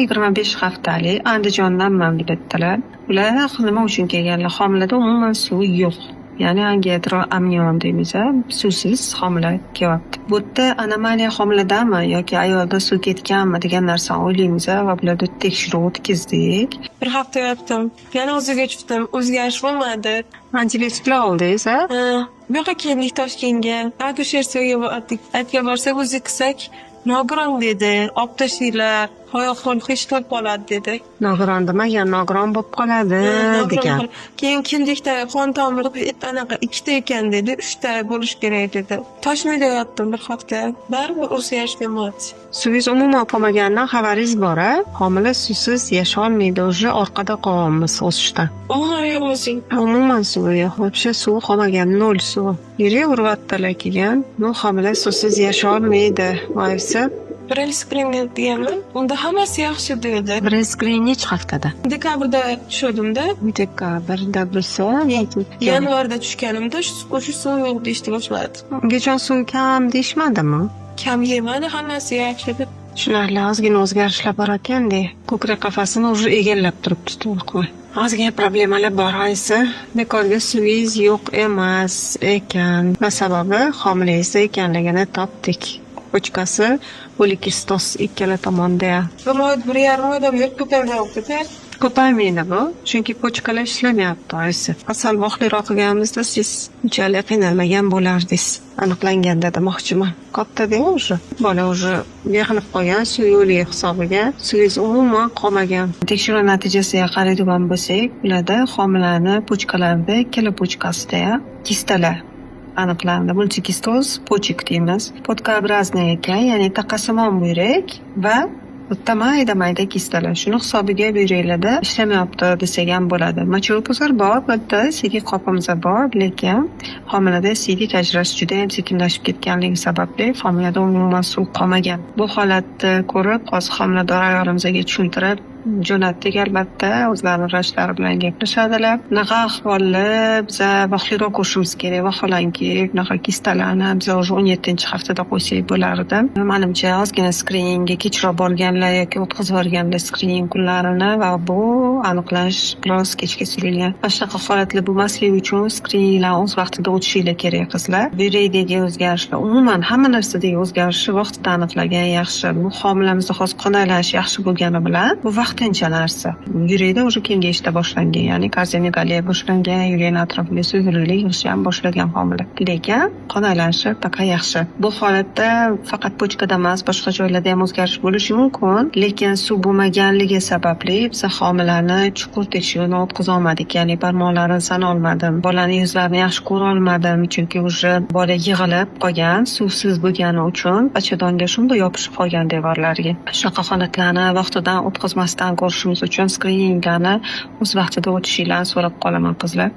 25 haftalik Andijondanman deb aytdilar. Ular nima uchun kelganlar? Homilada umuman suv yo'q. Ya'ni angioamnion deymiz, suvsiz homila kelyapti. Bu yerda anomaliya homiladami yoki ayolda suv ketganmi degan narsani o'ylaymiz va bularda tekshiruv o'tkazdik. Bir hafta yotdim. Yana o'ziga chiqdim. O'zgarish bo'lmadi. Antibiyotiklar oldingiz, Bu yoqqa keldik Toshkentga. Akushersiyaga borsak o'zi qilsak, nogiron dedi. Olib tashlanglar. Oyoq-qo'l hech qilib qoladi dedi. Nogiron demagan, nogiron bo'lib qoladi degan. Keyin keldikda qon tomiri anaqa 2 ta ekan dedi, 3 ta bo'lish kerak dedi. Toshmayda yotdim bir hafta. Baribir o'zgarish bo'lmadi. Suvingiz umuman qolmaganidan xabaringiz bor-a? Homila suvsiz yasholmaydi, уже orqada qolyapmiz o'sishdan. Umuman suvi yo'q, вообще suvi qolmagan, nol suv. Yurib urvatdilar kelgan. Bu homila suvsiz yasholmaydi. Voysa Breskrin deganman. Unda hammasi yaxshi dedi. Breskrin necha haftada? Dekabrda tushdim-da. Dekabrda bo'lsa, Yanvarda tushganimda shu suv yo'q deyishni boshladi. Ungacha suv kam deyishmadimi? Kam yemadi, hammasi yaxshi deb. Shularla ozgina o'zgarishlar bor ekanda, ko'krak qafasini уже egallab turibdi to'liq. Ozgina problemalar bor aysi. Bekorga suvingiz yo'q emas ekan. Va sababi homilangizda ekanligini topdik. Pochkasi polikistoz ikkala tomonda. Bir yarim oydan beri ko'paymayapti. Ko'paymaydi bu, chunki pochkalar ishlamayapti aysi. Asal vohliroq qilganimizda siz unchalik qiynalmagan bo'lardingiz. Aniqlanganda demoqchiman. Katta-da уже. Bola уже yig'ilib qolgan suv yo'li hisobiga suvingiz umuman qolmagan. Tekshiruv natijasiga qaraydigan bo'lsak, ularda homilani pochkalarida ikkala pochkasida kistalar aniqlandi. Multikistoz pochik deymiz. Podkobrazniy ekan, ya'ni taqasimon buyrak va bitta mayda kistalar. Shuni hisobiga buyraklarda ishlamayapti desak ham bo'ladi. Mochopuzar bor, bitta siydik qopimiz bor, lekin homilada siydik ajralish juda ham sekinlashib ketganligi sababli homilada umuman suv qolmagan. Bu holatni ko'rib, hozir homilador ayolimizga tushuntirib jo'natdik. Albatta o'zlarining vrachlari bilan gaplashadilar. Bunaqa ahvolda biza vaqtliroq ko'rishimiz kerak. Vaholanki bunaqa kistalarni biza уже 17-haftada qo'ysak bo'lardi. Menimcha ozgina skriningga kechroq borganlar yoki o'tkazib yuborganlar skrining kunlarini va bu aniqlash biroz kechga surilgan. Mana shunaqa holatlar bo'lmasligi uchun skrininglar o'z vaqtida o'tishinglar kerak qizlar. Yurakdagi o'zgarishlar, umuman hamma narsadagi o'zgarishni vaqtida aniqlagan yaxshi. Bu homilamizda hozir qon aylanishi yaxshi bo'lgani bilan bu vaqtincha narsa. Yurakda уже kengayishda boshlangan, ya'ni kardiomegaliya boshlangan, yurakning atrofida suyuqlik yig'ishi ham boshlangan homila. Lekin qon aylanishi taqa yaxshi. Bu holatda faqat pochkada emas, boshqa joylarda ham o'zgarish bo'lishi mumkin, lekin suv bo'lmaganligi sababli biz homilani chuqur tekshiruvdan o'tkaza olmadik, ya'ni barmoqlarini sana olmadim, bolaning yuzlarini yaxshi ko'ra olmadim, chunki уже bola yig'ilib qolgan, suvsiz bo'lgani uchun bachadonga shunday yopishib qolgan devorlarga. Shunaqa holatlarni vaqtidan o'tkazmasdan ko'rishimiz uchun skrininglarni o'z vaqtida o'tishinglarni so'rab qolaman qizlar.